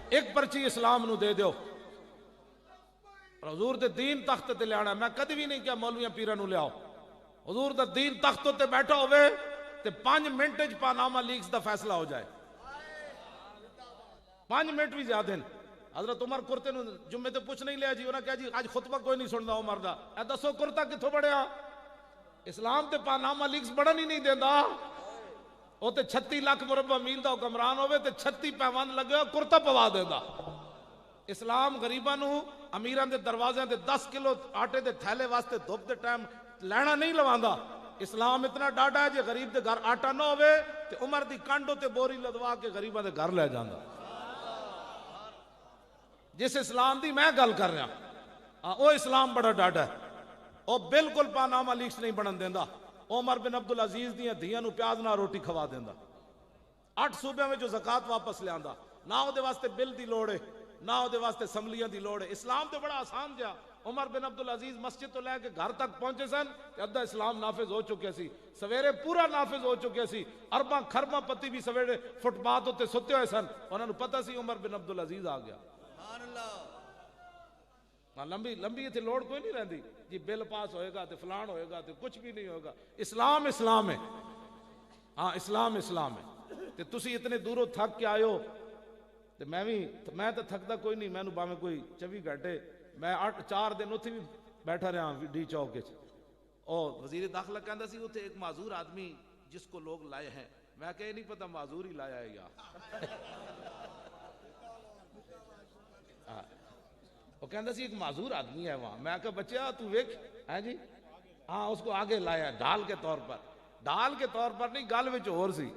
ایک پرچی اسلام نو دے دیو حضور دے دین تخت تے لیانا. میں کدی بھی نہیں کیا مولویاں پیراں نو لیاؤ. حضور دا دین تخت تے بیٹھا ہوئے تے 5 منٹ وچ پاناما لیکس دا فیصلہ ہو جائے. 5 منٹ بھی زیادہ ہیں. حضرت عمر کرتے نو جمعے تے پوچھ نہیں لیا جی انہاں کہا جی آج خطبہ کوئی نہیں سندا عمر دا. اے دسو کرتا کتھوں بڑھیا؟ اسلام تے پاناما لیکس بڑھن ہی نہیں دیندا. وہ تے 36 لاکھ مربع میل دا حکمران ہوئے تے 36 پیوند لگے ہو کرتا پوا دیندا. اسلام غریباں نو امیران دے دروازے دے 10 کلو آٹے دے تھیلے واسطے دھوپ دے ٹائم لینا نہیں لواندا. اسلام اتنا ڈاڈا ہے جے غریب دے گھر آٹا نہ ہوئے تے عمر دی کانڈو تے بوری لدوا کے غریباں دے گھر لے جاندا. جس اسلام دی میں گل کر رہا او اسلام بڑا ڈاڈا ہے. او بالکل پاناما لیکس نہیں بنن دیندا. عمر بن عبدالعزیز دیاں دھیاں نو پیاز نہ روٹی کھوا دیندا. 8 صوبیاں وچ جو زکات واپس لے آندا. نہ او دے واسطے بل دی لوڑ ہے نہ او دے واسطے اسمبلیاں دی لوڑ ہے. اسلام تے بڑا آسان جا. عمر بن عبدالعزیز مسجد تو لے کے گھر تک پہنچے سن کہ ادھا اسلام نافذ ہو چکے سی. سویرے پورا نافذ ہو چکے سی. ارباں خرباں پتی بھی سویرے فٹ پاتھ تے ستے ہوئے سن. انہاں نو پتہ سی عمر بن عبدالعزیز آ گیا. لمبی تھی لوڑ کوئی نہیں رہندی جی بل پاس ہوئے گا تے فلان ہوئے گا تے کچھ بھی نہیں ہوگا. اسلام اسلام ہے. ہاں اسلام اسلام ہے. تے تسی اتنے دوروں تھک کے آئے تے میں تے تھکدا کوئی نہیں. میں نو باویں کوئی 24 گھنٹے میں 4 دن اتھے بھی بیٹھا رہا ڈی چوک وچ. اور وزیر داخلہ کہندا سی اتھے ایک معذور آدمی جس کو لوگ لائے ہیں. میں کہ نہیں پتہ معذور ہی لایا ہے یا وہ کہندا سی ایک معذور آدمی ہے وہاں. میں کہا بچہ تو ویکھ ہیں جی ہاں اس کو آگے لایا ڈھال کے طور پر. ڈھال کے طور پر نہیں گل وچ اور سی.